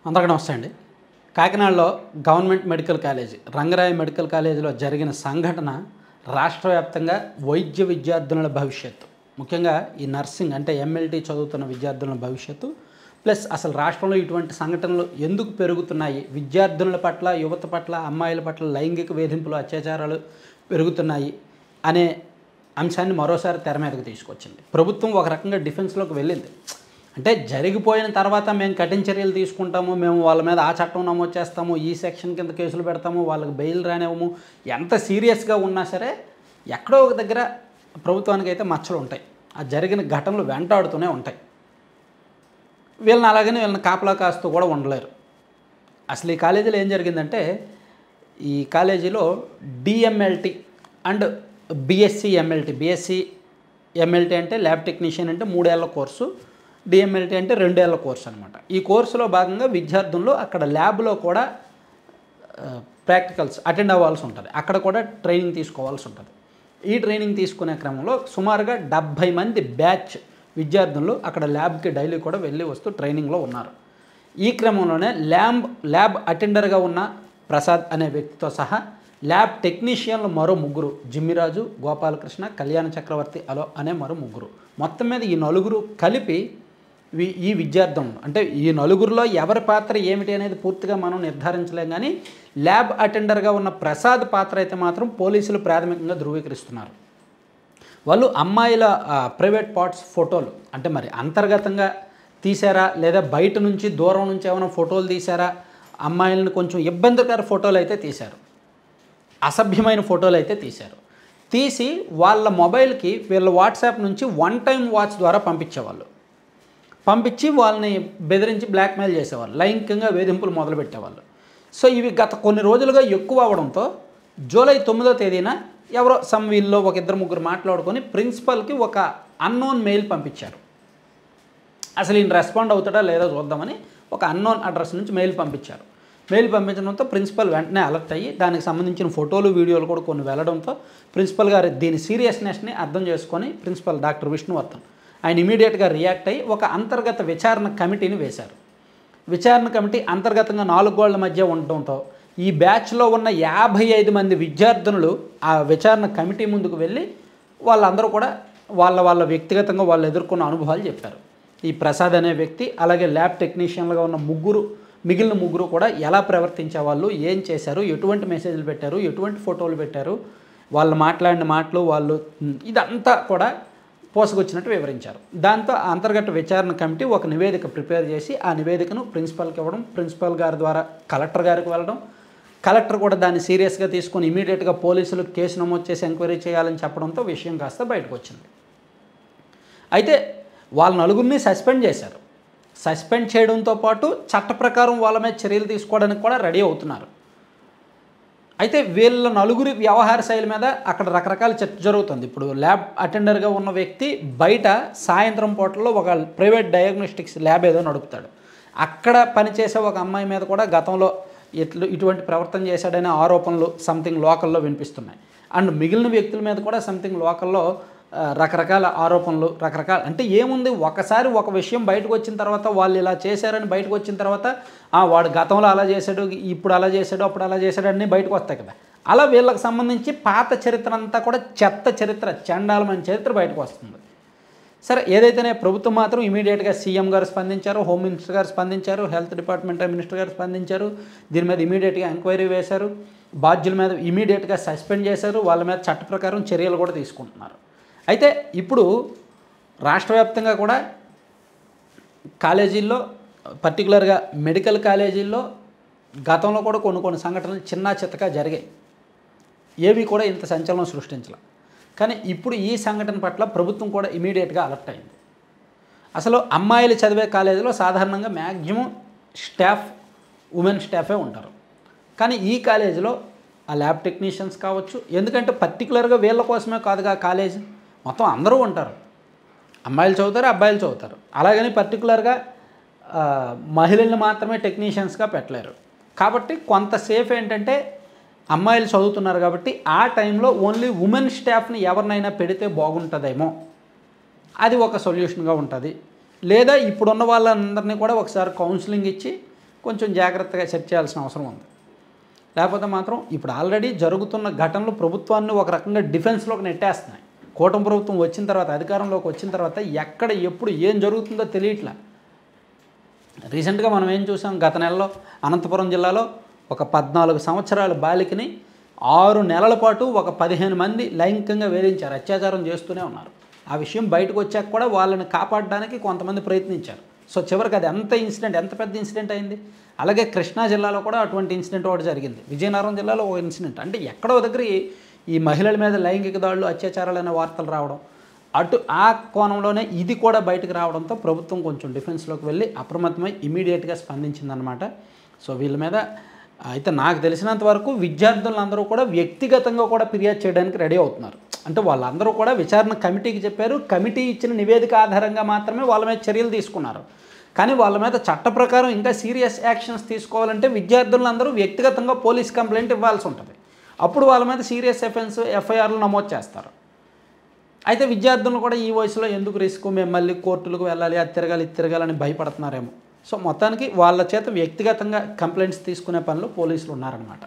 అందరికీ నమస్తే అండి. కాకినాడలో government medical college Rangaraya medical కాలేజీలో జరిగిన సంఘటన రాష్ట్ర వ్యాప్తంగా వైద్య విద్యార్థుల భవిష్యత్తు, ముఖ్యంగా ఈ నర్సింగ్ అంటే ఎంఎల్టీ చదువుతున్న విద్యార్థుల భవిష్యత్తు, ప్లస్ అసలు రాష్ట్రంలో ఇటువంటి సంఘటనలు ఎందుకు పెరుగుతున్నాయి, విద్యార్థుల పట్ల, యువత పట్ల, అమ్మాయిల పట్ల లైంగిక వేధింపులు, అత్యాచారాలు పెరుగుతున్నాయి అనే అంశాన్ని మరోసారి తెర మీదకు తీసుకొచ్చింది. ప్రభుత్వం ఒక రకంగా డిఫెన్స్లోకి వెళ్ళింది. అంటే జరిగిపోయిన తర్వాత మేము కఠిన చర్యలు తీసుకుంటాము, మేము వాళ్ళ మీద ఆ చట్టం నమోదు చేస్తాము, ఈ సెక్షన్ కింద కేసులు పెడతాము, వాళ్ళకి బెయిల్ రానివ్వము, ఎంత సీరియస్గా ఉన్నా సరే ఎక్కడో ఒక దగ్గర ప్రభుత్వానికి అయితే మచ్చలు ఉంటాయి. ఆ జరిగిన ఘటనలు వెంటాడుతూనే ఉంటాయి. వీళ్ళని అలాగని వీళ్ళని కాపలా కాస్తూ కూడా ఉండలేరు. అసలు ఈ కాలేజీలో ఏం జరిగిందంటే, ఈ కాలేజీలో DMLT and BSc MLT, BSc MLT అంటే ల్యాబ్ టెక్నీషియన్ అంటే 3 ఏళ్ల కోర్సు, డిఎంఎల్టీ అంటే 2 ఏళ్ల కోర్సు అనమాట. ఈ కోర్సులో భాగంగా విద్యార్థులు అక్కడ ల్యాబ్లో కూడా ప్రాక్టికల్స్ అటెండ్ అవ్వాల్సి ఉంటుంది, అక్కడ కూడా ట్రైనింగ్ తీసుకోవాల్సి ఉంటుంది. ఈ ట్రైనింగ్ తీసుకునే క్రమంలో సుమారుగా 70 మంది బ్యాచ్ విద్యార్థులు అక్కడ ల్యాబ్కి డైలీ కూడా వెళ్ళి వస్తూ ట్రైనింగ్లో ఉన్నారు. ఈ క్రమంలోనే ల్యాబ్ అటెండర్గా ఉన్న ప్రసాద్ అనే వ్యక్తితో సహా ల్యాబ్ టెక్నీషియన్లు మరో 3, జిమ్మిరాజు, గోపాలకృష్ణ, కళ్యాణ చక్రవర్తి అనే మరో 3, మొత్తం మీద ఈ 4 కలిపి ఈ విద్యార్థులు, అంటే ఈ 4లో ఎవరి పాత్ర ఏమిటి అనేది పూర్తిగా మనం నిర్ధారించలేం. కానీ ల్యాబ్ అటెండర్గా ఉన్న ప్రసాద్ పాత్ర అయితే మాత్రం పోలీసులు ప్రాథమికంగా ధృవీకరిస్తున్నారు. వాళ్ళు అమ్మాయిల ప్రైవేట్ పార్ట్స్ ఫోటోలు, అంటే మరి అంతర్గతంగా తీశారా లేదా బయట నుంచి దూరం నుంచి ఏమైనా ఫోటోలు తీశారా, అమ్మాయిలను కొంచెం ఇబ్బందికర ఫోటోలు అయితే తీశారు, అసభ్యమైన ఫోటోలు అయితే తీశారు. తీసి వాళ్ళ మొబైల్కి వీళ్ళ వాట్సాప్ నుంచి 1 టైం వాచ్ ద్వారా పంపించేవాళ్ళు. పంపించి వాళ్ళని బెదిరించి బ్లాక్మెయిల్ చేసేవాళ్ళు, లైంగికంగా వేధింపులు మొదలుపెట్టేవాళ్ళు. సో ఇవి గత కొన్ని రోజులుగా ఎక్కువ అవడంతో జూలై 9వ తేదీన ఎవరో వీళ్ళలో ఒక 2-3 మాట్లాడుకొని ప్రిన్సిపల్కి ఒక అన్నోన్ మెయిల్ పంపించారు. అసలు ఈయన రెస్పాండ్ అవుతాడా లేదా చూద్దామని ఒక అన్నోన్ అడ్రస్ నుంచి మెయిల్ పంపించారు. మెయిల్ పంపించడంతో ప్రిన్సిపల్ వెంటనే అలర్ట్ అయ్యి దానికి సంబంధించిన ఫోటోలు, వీడియోలు కూడా కొన్ని వెళ్ళడంతో ప్రిన్సిపల్ గారు దీని సీరియస్నెస్ని అర్థం చేసుకొని ప్రిన్సిపల్ డాక్టర్ విష్ణువర్ధన్ ఆయన ఇమీడియట్గా రియాక్ట్ అయ్యి ఒక అంతర్గత విచారణ కమిటీని వేశారు. విచారణ కమిటీ అంతర్గతంగా 4 గోళ్ల మధ్య ఉండటంతో ఈ బ్యాచ్లో ఉన్న 55 మంది విద్యార్థులు ఆ విచారణ కమిటీ ముందుకు వెళ్ళి వాళ్ళందరూ కూడా వాళ్ళ వ్యక్తిగతంగా వాళ్ళు ఎదుర్కొన్న అనుభవాలు చెప్పారు. ఈ ప్రసాద్ అనే వ్యక్తి, అలాగే ల్యాబ్ టెక్నీషియన్లుగా ఉన్న మిగిలిన 3 కూడా ఎలా ప్రవర్తించే వాళ్ళు, ఏం చేశారు, ఎటువంటి మెసేజ్లు పెట్టారు, ఎటువంటి ఫోటోలు పెట్టారు, వాళ్ళు మాట్లాడిన మాటలు, వాళ్ళు ఇదంతా కూడా పోసుకొచ్చినట్టు వివరించారు. దాంతో అంతర్గత విచారణ కమిటీ ఒక నివేదిక ప్రిపేర్ చేసి ఆ నివేదికను ప్రిన్సిపల్కి ఇవ్వడం, ప్రిన్సిపల్ గారి ద్వారా కలెక్టర్ గారికి వెళ్ళడం, కలెక్టర్ కూడా దాన్ని సీరియస్గా తీసుకొని ఇమీడియట్గా పోలీసులు కేసు నమోదు చేసి ఎంక్వైరీ చేయాలని చెప్పడంతో విషయం కాస్త బయటకు వచ్చింది. అయితే వాళ్ళ 4 సస్పెండ్ చేశారు. సస్పెండ్ చేయడంతో పాటు చట్ట ప్రకారం వాళ్ళ మీద చర్యలు తీసుకోవడానికి కూడా రెడీ అవుతున్నారు. అయితే వీళ్ళ 4 వ్యవహార శైలి మీద అక్కడ రకరకాల చర్చ జరుగుతుంది. ఇప్పుడు ల్యాబ్ అటెండర్గా ఉన్న వ్యక్తి బయట సాయంత్రం పూటలో ఒక ప్రైవేట్ డయాగ్నోస్టిక్స్ ల్యాబ్ ఏదో నడుపుతాడు. అక్కడ పనిచేసే ఒక అమ్మాయి మీద కూడా గతంలో ఇటువంటి ప్రవర్తన చేశాడనే ఆరోపణలు సంథింగ్ లోకల్లో వినిపిస్తున్నాయి. అండ్ మిగిలిన వ్యక్తుల మీద కూడా సంథింగ్ లోకల్లో రకరకాల ఆరోపణలు, అంటే ఏముంది, ఒకసారి ఒక విషయం బయటకు వచ్చిన తర్వాత వాళ్ళు ఇలా చేశారని బయటకు వచ్చిన తర్వాత వాడు గతంలో అలా చేశాడు, ఇప్పుడు అలా చేశాడు, అప్పుడు అలా చేశాడు అన్నీ బయటకు వస్తాయి కదా. అలా వీళ్ళకి సంబంధించి పాత చరిత్ర అంతా కూడా చెత్త చరిత్ర, చండాలమైన చరిత్ర బయటకు వస్తుంది. సరే, ఏదైతేనే ప్రభుత్వం మాత్రం ఇమీడియట్గా సీఎం గారు స్పందించారు, హోమ్ మినిస్టర్ గారు స్పందించారు, హెల్త్ డిపార్ట్మెంట్ మినిస్టర్ గారు స్పందించారు. దీని మీద ఇమీడియట్గా ఎంక్వైరీ వేశారు, బాధ్యుల మీద ఇమీడియట్గా సస్పెండ్ చేశారు, వాళ్ళ మీద చట్ట ప్రకారం చర్యలు కూడా తీసుకుంటున్నారు. అయితే ఇప్పుడు రాష్ట్ర వ్యాప్తంగా కూడా కాలేజీల్లో, పర్టికులర్గా మెడికల్ కాలేజీల్లో గతంలో కూడా కొన్ని సంఘటనలు చిన్నా చిత్తగా జరిగాయి, ఏవి కూడా ఇంత సంచలనం సృష్టించాల. కానీ ఇప్పుడు ఈ సంఘటన పట్ల ప్రభుత్వం కూడా ఇమీడియట్గా అలర్ట్ అయింది. అసలు అమ్మాయిలు చదివే కాలేజీలో సాధారణంగా మ్యాక్సిమం స్టాఫ్ ఉమెన్ స్టాఫే ఉంటారు. కానీ ఈ కాలేజీలో ఆ ల్యాబ్ టెక్నీషియన్స్ కావచ్చు, ఎందుకంటే పర్టికులర్గా వీళ్ళ కోసమే కాదుగా కాలేజ్, మొత్తం అందరూ ఉంటారు, అమ్మాయిలు చదువుతారు, అబ్బాయిలు చదువుతారు. అలాగని పర్టికులర్గా మహిళల్ని మాత్రమే టెక్నీషియన్స్గా పెట్టలేరు. కాబట్టి కొంత సేఫ్ ఏంటంటే అమ్మాయిలు చదువుతున్నారు కాబట్టి ఆ టైంలో ఓన్లీ ఉమెన్ స్టాఫ్ని ఎవరినైనా పెడితే బాగుంటుందేమో, అది ఒక సొల్యూషన్గా ఉంటుంది. లేదా ఇప్పుడున్న వాళ్ళందరినీ కూడా ఒకసారి కౌన్సిలింగ్ ఇచ్చి కొంచెం జాగ్రత్తగా చెక్ చేయాల్సిన అవసరం ఉంది. లేకపోతే మాత్రం ఇప్పుడు ఆల్రెడీ జరుగుతున్న ఘటనలు ప్రభుత్వాన్ని ఒక రకంగా డిఫెన్స్లోకి నెట్టేస్తున్నాయి. కూటమి ప్రభుత్వం వచ్చిన తర్వాత, అధికారంలోకి వచ్చిన తర్వాత ఎక్కడ ఎప్పుడు ఏం జరుగుతుందో తెలియట్లా. రీసెంట్గా మనం ఏం చూసాం, గత నెలలో అనంతపురం జిల్లాలో ఒక 14 సంవత్సరాల బాలికని 6 నెలల పాటు ఒక 15 మంది లైంగికంగా వేధించారు, అత్యాచారం చేస్తూనే ఉన్నారు. ఆ విషయం బయటకు వచ్చాక కూడా వాళ్ళని కాపాడడానికి కొంతమంది ప్రయత్నించారు. సో చివరికి అది ఎంత పెద్ద ఇన్సిడెంట్ అయింది. అలాగే కృష్ణా జిల్లాలో కూడా అటువంటి ఇన్సిడెంట్ ఒకటి జరిగింది. విజయనగరం జిల్లాలో ఒక ఇన్సిడెంట్. అంటే ఎక్కడో దగ్గర ఈ మహిళల మీద లైంగిక దాడులు, అత్యాచారాలు అనే వార్తలు రావడం, ఆ కోణంలోనే ఇది కూడా బయటకు రావడంతో ప్రభుత్వం కొంచెం డిఫెన్స్లోకి వెళ్ళి అప్రమత్తమై ఇమీడియట్గా స్పందించిందనమాట. సో వీళ్ళ మీద అయితే నాకు తెలిసినంత వరకు విద్యార్థులందరూ కూడా వ్యక్తిగతంగా కూడా ఫిర్యాదు చేయడానికి రెడీ అవుతున్నారు. అంటే వాళ్ళందరూ కూడా విచారణ కమిటీకి చెప్పారు. కమిటీ ఇచ్చిన నివేదిక ఆధారంగా మాత్రమే వాళ్ళ మీద చర్యలు తీసుకున్నారు. కానీ వాళ్ళ మీద చట్ట ప్రకారం ఇంకా సీరియస్ యాక్షన్స్ తీసుకోవాలంటే విద్యార్థులందరూ వ్యక్తిగతంగా పోలీస్ కంప్లైంట్ ఇవ్వాల్సి ఉంటుంది. అప్పుడు వాళ్ళ మీద సీరియస్ ఎఫ్ఐఆర్లు నమోదు చేస్తారు. అయితే విద్యార్థులను కూడా ఈ వయసులో ఎందుకు రిస్క్, మేము మళ్ళీ కోర్టులకు వెళ్ళాలి, అది తిరగాలి, ఇది తిరగాలని భయపడుతున్నారేమో. సో మొత్తానికి వాళ్ళ చేత వ్యక్తిగతంగా కంప్లైంట్స్ తీసుకునే పనిలో పోలీసులు ఉన్నారనమాట.